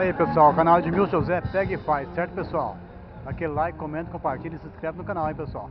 Aí pessoal, o canal Edmilson pega e faz, certo pessoal? Aquele like, comenta, compartilha e se inscreve no canal, hein pessoal?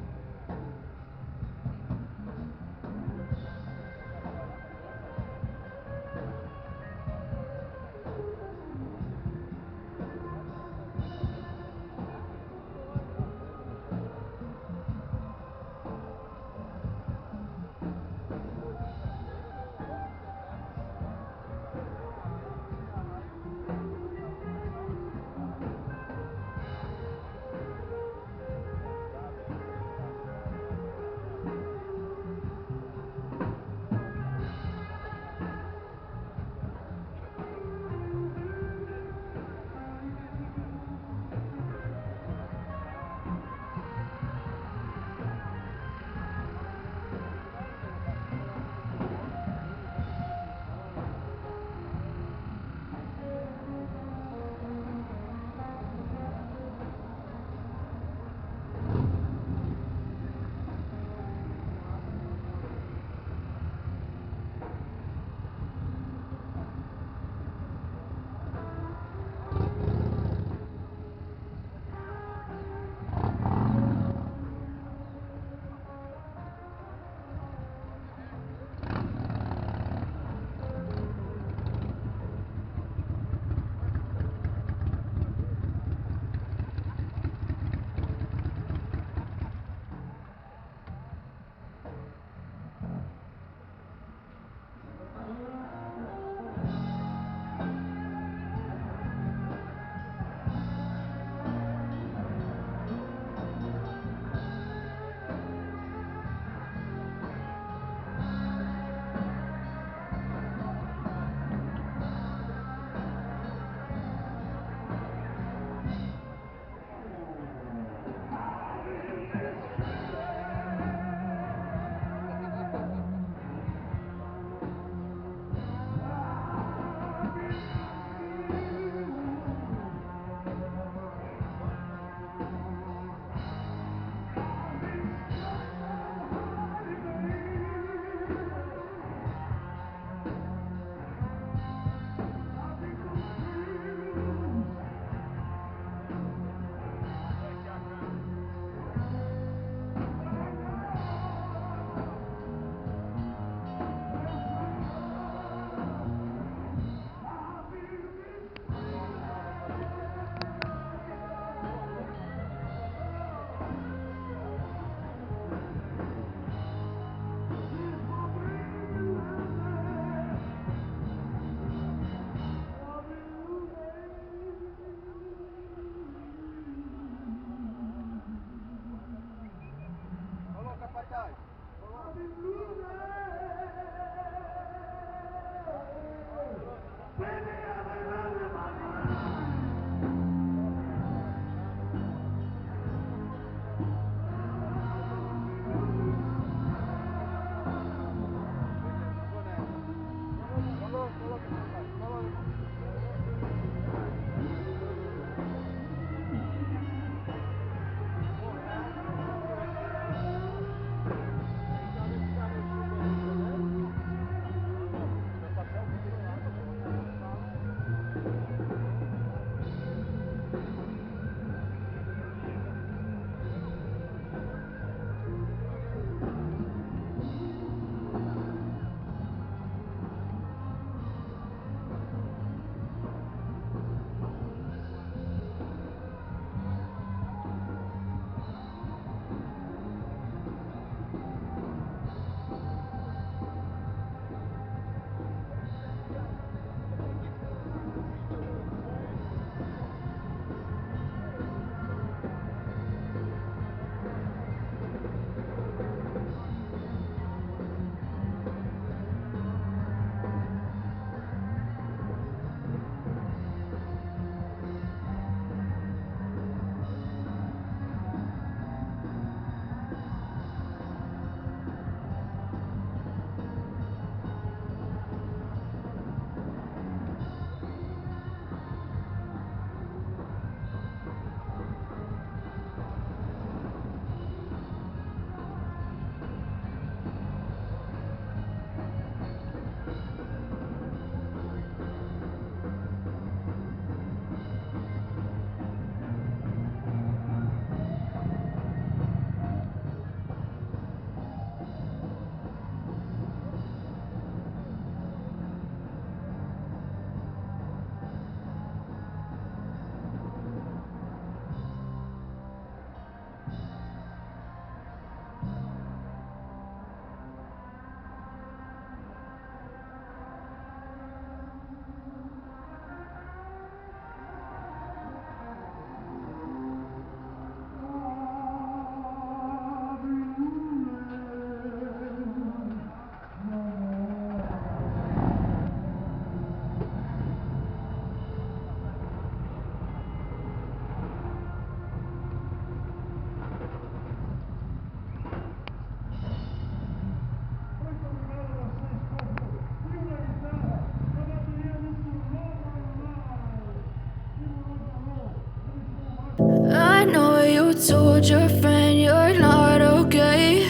told your friend you're not okay,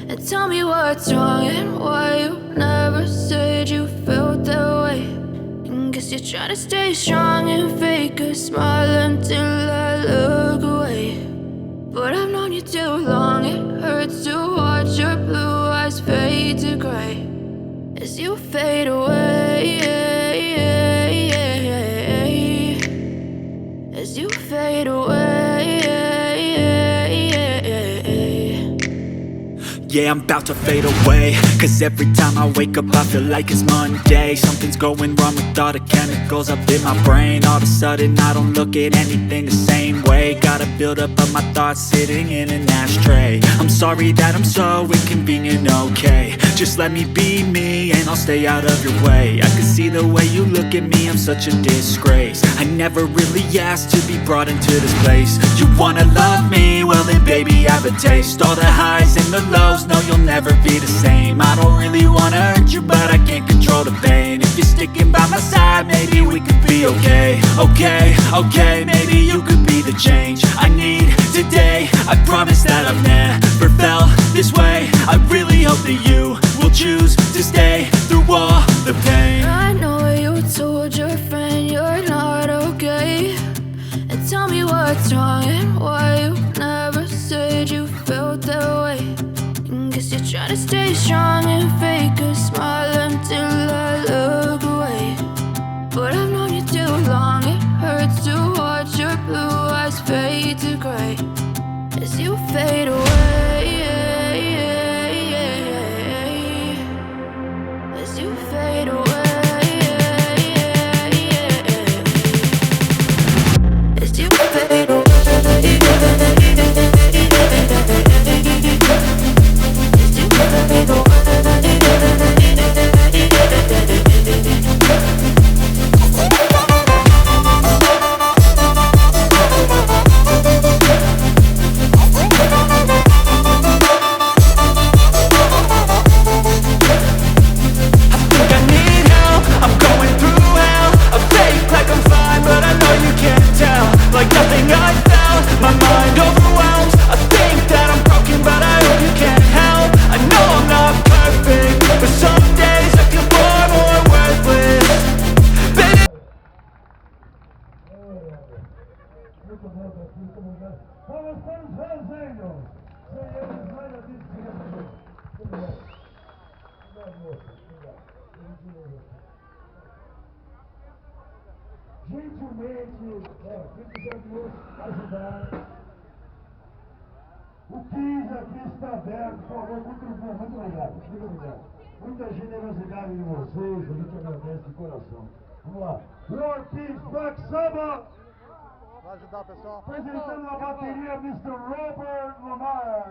and tell me what's wrong and why you never said you felt that way. And guess you're trying to stay strong and fake a smile until I look away. But I've known you too long, it hurts to watch your blue eyes fade to gray as you fade away, as you fade away. Yeah, I'm about to fade away, cause every time I wake up I feel like it's Monday. Something's going wrong with all the chemicals up in my brain. All of a sudden I don't look at anything the same way. Gotta build up of my thoughts sitting in an ashtray. I'm sorry that I'm so inconvenient, okay. Just let me be me and I'll stay out of your way. I can see the way you look at me, I'm such a disgrace. I never really asked to be brought into this place. You wanna love me? Well then baby I have a taste. All the highs and the lows, no you'll never be the same. I don't really wanna hurt you but I can't control the pain. If you're sticking by my side maybe we could be okay. Okay, maybe you could be the change I need today. I promise that I've never felt this way. I really hope that you will choose to stay through all the pain. I know you told your friend you're not okay, and tell me what's wrong and why you never said you felt that way. And guess you're trying to stay strong and fake a smile until I look away. But I've known you too long, it hurts to watch your blue eyes fade to gray as you fade away, as you fade away, as you fade away. Vamos para os resenhos. Sem eles nada disso fica bonito. Obrigado. Obrigado, moça. Obrigado. Gentilmente, quem quiser nos ajudar, o 15 aqui está aberto, por favor, contribua. Muito obrigado. Muito obrigado. Muita generosidade de vocês, a gente agradece de coração. Vamos lá. War Peace, Black Sabbath. Vai ajudar o pessoal. Apresentando a bateria, Mr. Robert Lamar.